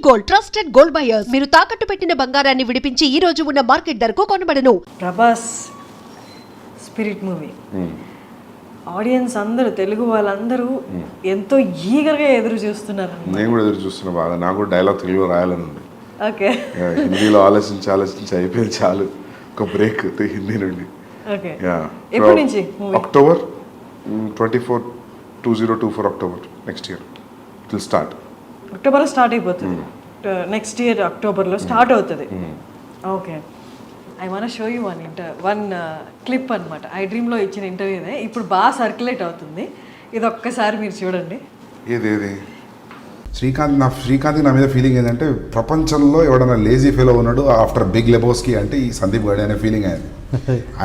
Gold, trusted gold buyers. మీరు తాకట్టు పెట్టిన బంగారాన్ని విడిపించి ఈ రోజు ఉన్న మార్కెట్ ధరకు కొనబడను. ప్రభాస్ స్పిరిట్ మూవీ ఆడియన్స్ అందరూ, తెలుగు వాళ్ళందరూ ఎంతో ఈగర్గా ఎదురు చూస్తున్నారు. నేను కూడా ఎదురు చూస్తున్నా బాగా. నాకు కూడా డైలాగ్ తెలుగులో రాయాలని ఉంది. ఓకే, హిందీలో ఆలోచించి అయిపోయింది చాలు. ఒక బ్రేక్ హిందీ నుండి. ఓకే, ఎప్పటి నుంచి October 24, 2024 October next year it will start. అక్టోబర్లో స్టార్ట్ అయిపోతుంది. నెక్స్ట్ ఇయర్ అక్టోబర్లో స్టార్ట్ అవుతుంది. Okay, I want show you one clip అనమాట. ఐ డ్రీమ్లో ఇచ్చిన ఇంటర్వ్యూనే ఇప్పుడు బాగా సర్క్యులేట్ అవుతుంది. ఇది ఒక్కసారి మీరు చూడండి. ఏది శ్రీకాంత్ నా మీద ఫీలింగ్ ఏంటంటే, ప్రపంచంలో ఎవడన్నా లేజీ ఫెలో ఉన్నాడు ఆఫ్టర్ బిగ్ లెబోస్కి అంటే ఈ సందీప్ గడి అనే ఫీలింగ్ అయింది.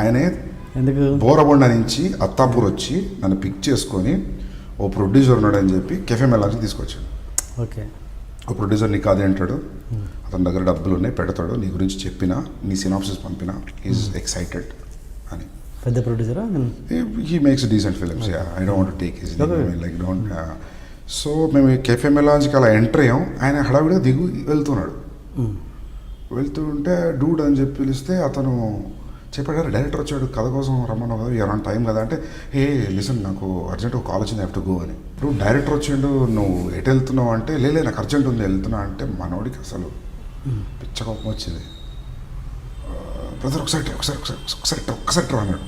ఆయనే ఎందుకు బోరబొండ నుంచి అత్తాపూర్ వచ్చి నన్ను పిక్ చేసుకొని ఓ ప్రొడ్యూసర్ ఉన్నాడని చెప్పి కెఫే మెలాన్స్కి తీసుకొచ్చాడు. ఓకే, ఓ ప్రొడ్యూసర్ నీకు కాదు అంటాడు, అతని దగ్గర డబ్బులు ఉన్నాయి పెడతాడు, నీ గురించి చెప్పినా నీ సినాప్సిస్ పంపినా ఈజ్ ఎక్సైటెడ్ అని. పెద్ద ప్రొడ్యూసరా? He makes decent films. I don't want to take his like don't. So మేము కెఫే మెలాన్స్కి అలా ఎంటర్ అయ్యాం. ఆయన హడావిడిగా దిగు వెళ్తుంటే డూడ్ అని చెప్పి పిలిస్తే అతను చెప్పాడు, డైరెక్టర్ వచ్చాడు కథ కోసం రమ్మన్నావు కదా, ఎవరైనా టైం కదా అంటే, ఏ లిసన్ నాకు అర్జెంట్ ఒక కాల్ వచ్చింది, హ్యావ్ టు గో అని. ఇప్పుడు డైరెక్టర్ వచ్చిండు, నువ్వు ఎటు వెళ్తున్నావు అంటే, లేలే నాకు అర్జెంట్ ఉంది వెళ్తున్నా అంటే, మనోడికి అసలు పిచ్చ కోపం వచ్చింది. బ్రదర్ ఒకసారి అన్నాడు.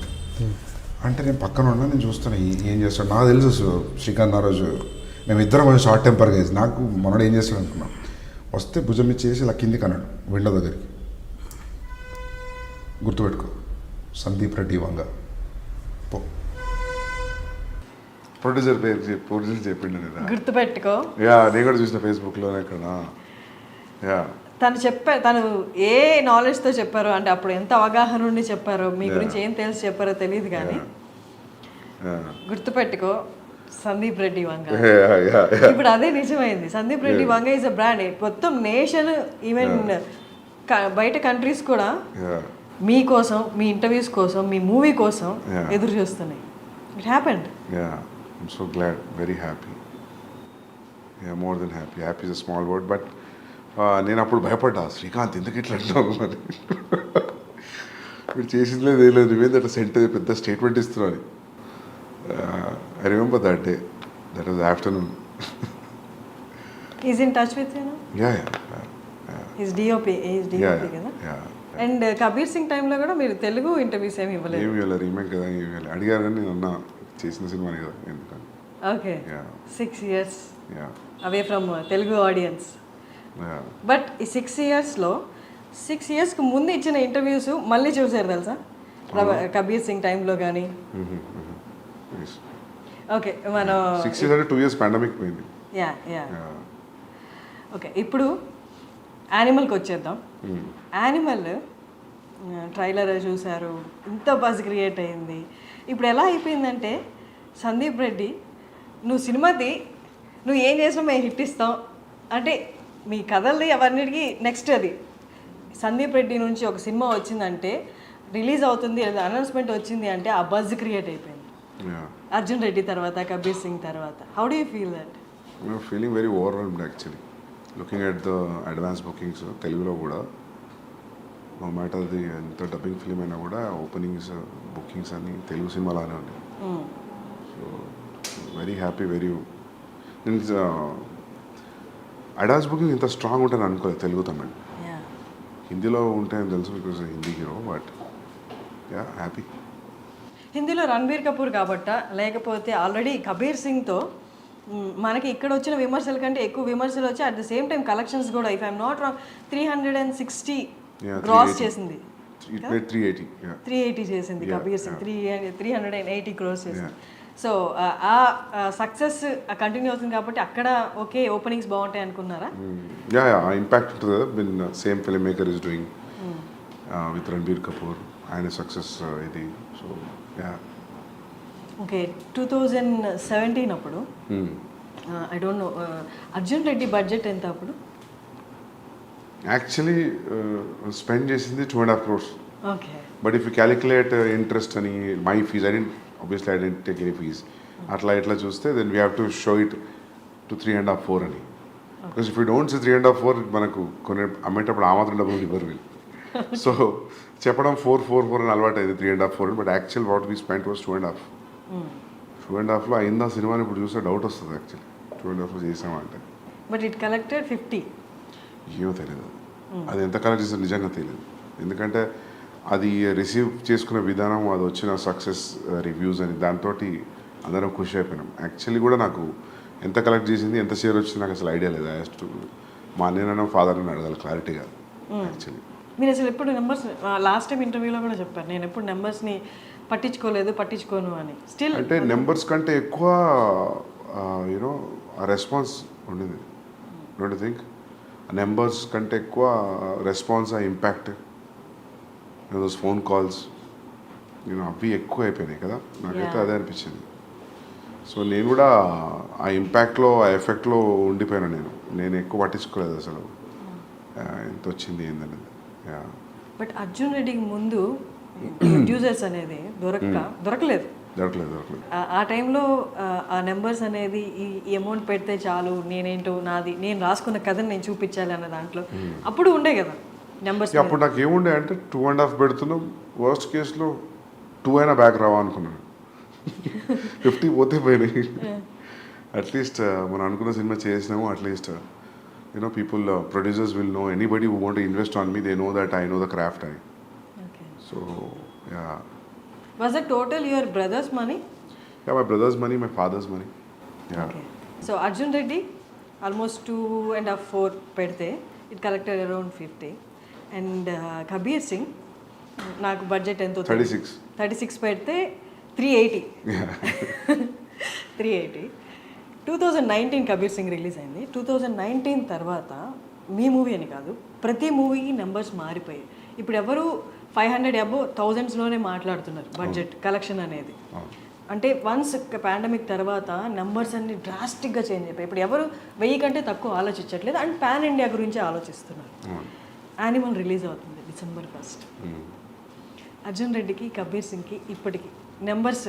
అంటే నేను పక్కన ఉన్నా, నేను చూస్తున్నా ఏం చేస్తాడు. నాకు తెలుసు శ్రీకాంత్ ఆ రోజు మేమిద్దరం కొంచెం షార్ట్ టెంపర్గా వేసి, నాకు మనోడు ఏం చేస్తాడు అనుకున్నాం. వస్తే భుజం ఇచ్చేసి ఇలా కిందికి అన్నాడు విండో దగ్గరికి, గుర్తుపెట్టుకో సందీప్ రెడ్డి వంగ పో. ప్రొడ్యూసర్ చెప్పిండు గుర్తుపెట్టుకో. యా, నేను కూడా చూసిన ఫేస్బుక్లో ఎక్కడ. యా, తను ఏ నాలెడ్జ్తో చెప్పారో అంటే, అప్పుడు ఎంత అవగాహన ఉండి చెప్పారో, మీ గురించి ఏం తెలిసి చెప్పారో తెలియదు కానీ, గుర్తుపెట్టుకో సందీప్ రెడ్డి వంగ. ఇప్పుడు అదే నిజమైంది. Sandeep Reddy Vanga is a brand. మొత్తం నేషన్, ఈవెన్ బయట కంట్రీస్ కూడా మీకోసం, మీ ఇంటర్వ్యూస్ కోసం, మీ మూవీ కోసం ఎదురు చూస్తున్నాయి. It happened. I'm so glad, very happy. More than happy. Happy is a small word, but నేను అప్పుడు భయపడ్డా, శ్రీకాంత్ ఎందుకు ఇట్లా అంటావు అని. మీరు చేసింది లేదు ఏం లేదు, నువ్వేంది అట్లా పెద్ద స్టేట్మెంట్ ఇస్తున్నావు. I remember that day. That was afternoon. He's in touch with you now? Yeah. He's DOP. He's DOP కదా? Yeah. అండ్ కబీర్ సింగ్ టైంలో కూడా మీరు తెలుగు ఇంటర్వ్యూస్ ఏమి ఇవ్వలేదు? ఏమి ఇవ్వలేదు, రీమేక్ కదా, ఏమి ఇవ్వలేదు. అడిగారు కానీ నేను అన్నా చేసిన సినిమాని కదా ఎందుకని. Okay, 6 years away from Telugu audience. But ఈ 6 yearsలో 6 yearsకి ముందు ఇచ్చిన ఇంటర్వ్యూస్ మళ్ళీ చూసారు తెలుసా, కబీర్ సింగ్ టైంలో కానీ? ఓకే, మనం 6 years అంటే 2 years పాండమిక్ పోయింది. యా. ఓకే, ఇప్పుడు యానిమల్కి వచ్చేద్దాం. యానిమల్ ట్రైలర్ చూశారు, ఇంత బజ్ క్రియేట్ అయింది. ఇప్పుడు ఎలా అయిపోయిందంటే, సందీప్ రెడ్డి నువ్వు సినిమాది నువ్వు ఏం చేసినా మేము హిట్ ఇస్తాం అంటే, మీ కథల్ని అవన్నిటికీ నెక్స్ట్ అది సందీప్ రెడ్డి నుంచి ఒక సినిమా వచ్చిందంటే, రిలీజ్ అవుతుంది అనౌన్స్మెంట్ వచ్చింది అంటే, ఆ బజ్ క్రియేట్ అయిపోయింది. అర్జున్ రెడ్డి తర్వాత, కబీర్ సింగ్ తర్వాత. How do you feel that? Feeling very overwhelmed actually. Looking at the advance bookings తెలుగులో కూడా, నో మ్యాటర్ అది ఎంత డబ్బింగ్ ఫిలిం అయినా కూడా ఓపెనింగ్స్ బుకింగ్స్ అన్ని తెలుగు సినిమాలానే ఉన్నాయి. So very happy. నేను అడ్వాన్స్ బుకింగ్ ఇంత స్ట్రాంగ్ ఉంటుంది అనుకోలేదు తెలుగు తమిళ్. హిందీలో ఉంటాయని తెలుసు, because Hindi hero. But happy. హిందీలో రణబీర్ కపూర్ కాబట్టా, లేకపోతే ఆల్రెడీ కబీర్ సింగ్తో మనకి ఇక్కడ వచ్చిన విమర్శల కంటే ఎక్కువ విమర్శలు వచ్చి, at the same time collections కూడా, if I'm not wrong, 360 cross చేసింది. 380 చేసింది కబీర్ సింగ్. 380 క్రోస్ చేసింది. సో ఆ సక్సెస్ కంటిన్యూ అవుతుంది కాబట్టి అక్కడ ఓకే ఓపెనింగ్స్ బాగుంటాయి అనుకున్నారా? ఇంపాక్ట్ ఉంటుంది కదా. Been same film maker is doing with Ranbir Kapoor, ఆయన సక్సెస్ ఇది. సో ఓకే, 2017 అప్పుడు I don't know, Arjun Reddy budget ఎంత అప్పుడు? యాక్చువల్లీ స్పెండ్ చేసింది 2.5 crores. Okay, but if you calculate interest అని, my fees, obviously I didn't take any fees. అట్లా ఇట్లా చూస్తే then we have to show it to 3.5-4 అని. Because if you don't say 3.5, 4 మనకు కొన్ని అమ్మేటప్పుడు ఆ మాత్రం డబ్బులు ఇవ్వరు వీళ్ళు. సో చెప్పడం 4 అని అలవాటు అయింది, 3.5, 4. But actual what we spent was 2.5. 2.5లో అయిందా సినిమాని ఇప్పుడు చూస్తే డౌట్ వస్తుంది యాక్చువల్లీ 2.5లో చేసామా అంటే. But it collected 50. ఏమో తెలియదు అది ఎంత కలెక్ట్ చేస్తే నిజంగా తెలియదు. ఎందుకంటే అది రిసీవ్ చేసుకునే విధానం, అది వచ్చిన సక్సెస్ రివ్యూస్ అని దాంతో అందరం ఖుషి అయిపోయినాం. యాక్చువల్లీ కూడా నాకు ఎంత కలెక్ట్ చేసింది, ఎంత షేర్ వచ్చింది నాకు అసలు ఐడియా లేదు. యాజ్ టు మా అన్నయ్య ఫాదర్ని అడగాలి క్లారిటీగా యాక్చువల్లీ. మీరు అసలు ఎప్పుడు నెంబర్స్, లాస్ట్ టైం ఇంటర్వ్యూలో కూడా చెప్పారు, నేను ఎప్పుడు నెంబర్స్ని పట్టించుకోను అని. స్టిల్ అంటే నెంబర్స్ కంటే ఎక్కువ యూనో ఆ రెస్పాన్స్ ఉండింది. డోంట్ థింక్ నెంబర్స్ కంటే ఎక్కువ రెస్పాన్స్, ఆ ఇంపాక్ట్, దోస్ ఫోన్ కాల్స్ అవి ఎక్కువ అయిపోయినాయి కదా, నాకైతే అదే అనిపించింది. సో నేను కూడా ఆ ఇంపాక్ట్లో, ఆ ఎఫెక్ట్లో ఉండిపోయాను. నేను ఎక్కువ పట్టించుకోలేదు అసలు ఎంత వచ్చింది ఏందనేది. బట్ అర్జున్ రెడ్డికి ముందు ప్రొడ్యూసర్స్ అనేది దొరకలేదు. ఆ టైంలో ఆ నెంబర్స్ అనేది ఈ అమౌంట్ పెడితే చాలు, నేనేంటో నేను రాసుకున్న కథని నేను చూపించాలి అన్న దాంట్లో అప్పుడు ఉండే కదా నెంబర్స్. అప్పుడు నాకు ఏముండే అంటే 2.5 పెడుతున్నాం, వర్స్ట్ కేసులో 2 అయినా బ్యాక్ రావా అనుకున్నాను. 50 పోతే పోయినాయి. అట్లీస్ట్ మనం అనుకున్న సినిమా చేసినాము. At least people, producers will know, anybody who want to invest on me, they know that I know the craft. So yeah. Was it total your brother's money? Yeah, my brother's money, my father's money. Yeah. Okay. So Arjun Reddy almost 2.5, 4 pedte, it collected around 50. And Kabir Singh, నాకు budget ఎంతో 36 పెడితే 380. Yeah. 380. 2019 Kabir Singh release అయింది. 2019 తర్వాత మీ movie అని కాదు, ప్రతి మూవీకి numbers మారిపోయాయి. ఇప్పుడు ఎవరు 500 అబో 1000స్లోనే మాట్లాడుతున్నారు బడ్జెట్ కలెక్షన్ అనేది. అంటే వన్స్ పాండమిక్ తర్వాత నెంబర్స్ అన్ని డ్రాస్టిక్గా చేంజ్ అయిపోయి ఇప్పుడు ఎవరు 1000 కంటే తక్కువ ఆలోచించట్లేదు, అండ్ పాన్ ఇండియా గురించి ఆలోచిస్తున్నారు. యానిమల్ రిలీజ్ అవుతుంది December 1st. అర్జున్ రెడ్డికి, కబీర్ సింగ్కి ఇప్పటికి నెంబర్స్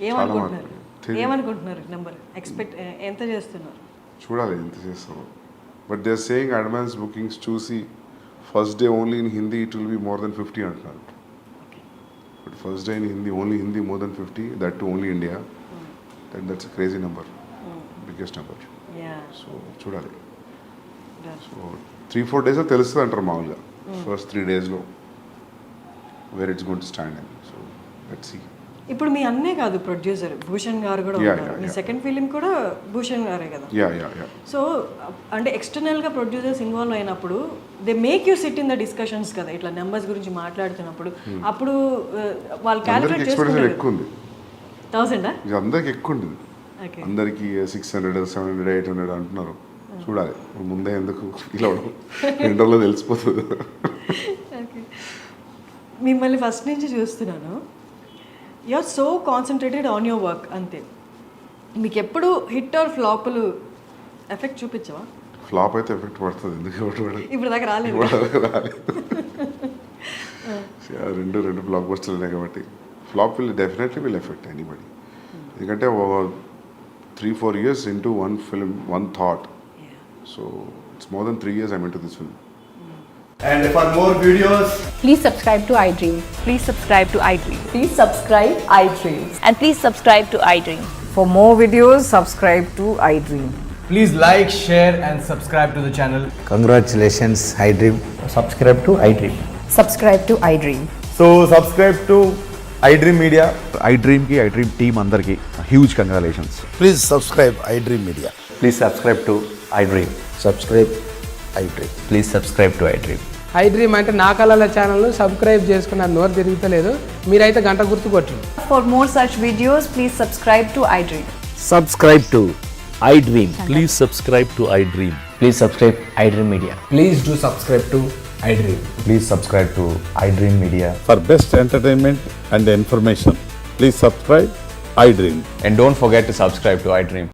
ఏమనుకుంటున్నారు? నెంబర్ ఎక్స్పెక్ట్ ఎంత చేస్తున్నారు? చూడాలి ఎంత చేస్తారో. But they are saying advance bookings చూసి first day only in Hindi it will be more than 50 అంటున్నారు. But first day in Hindi, only Hindi more than 50, that too only India. That's a crazy number, biggest number. So చూడాలి. So 3-4 డేస్లో తెలుస్తుంది అంటారు మామూలుగా. First 3 డేస్లో where it's going to stand and so let's see. ఇప్పుడు మీ అన్నే కాదు ప్రొడ్యూసర్, భూషణ్ గారు కూడా ఉన్నారు. మీ సెకండ్ ఫిలిం కూడా భూషణ్ గారే కదా. సో అంటే ఎక్స్టర్నల్గా ప్రొడ్యూసర్స్ ఇన్వాల్వ్ అయినప్పుడు they make you SIT in the discussions కదా, ఇట్లా నెంబర్స్ గురించి మాట్లాడుతున్నప్పుడు. అప్పుడు వాళ్ళు క్యాలిక్యులేట్ చేసుకుంటారు. ఎక్కువ ఉంది 1000 అందరికి ఎక్కువ ఉంది. అందరికి 600, 700, 800 అంటున్నారు. చూడాలి ముందే ఎందుకు ఇలా 2 రోజుల్లో తెలిసిపోతుంది. మిమ్మల్ని ఫస్ట్ నుంచి చూస్తున్నాను, you are so concentrated on your work అంతే. మీకు ఎప్పుడు హిట్ ఆర్ ఫ్లాపులు ఎఫెక్ట్ చూపించవా? ఫ్లాప్ అయితే ఎఫెక్ట్ పడుతుంది, ఎందుకు ఇప్పుడు దాకా రాలేదు. రెండు బ్లాక్ బస్టర్లు ఉన్నాయి కాబట్టి flop definitely will effect anybody. ఎందుకంటే 3-4 years into one film, one thought. So it's more than 3 years I'm into this film. And for more videos, please subscribe to iDream. Please subscribe to iDream. Please subscribe iDream. And please subscribe to iDream. For more videos, subscribe to iDream. please like, share and subscribe to the channel. Congratulations, iDream. Subscribe to iDream. Subscribe to iDream. So subscribe to iDream Media. iDream ki iDream team andarki huge congratulations. Please subscribe iDream Media. Please subscribe to iDream. Subscribe iDream. Please subscribe to iDream. iDream అంటే నా కళల channel subscribe చేసుకున్న నోరు తిరుగుతలేదు, మీరైతే గంట గుర్తు కొట్టండి. For more such videos, please subscribe to iDream. Subscribe to iDream. Please subscribe to iDream. Please subscribe iDream Media. Please do subscribe to iDream. Please subscribe to iDream Media. For best entertainment and information, please subscribe iDream. And don't forget to subscribe to iDream.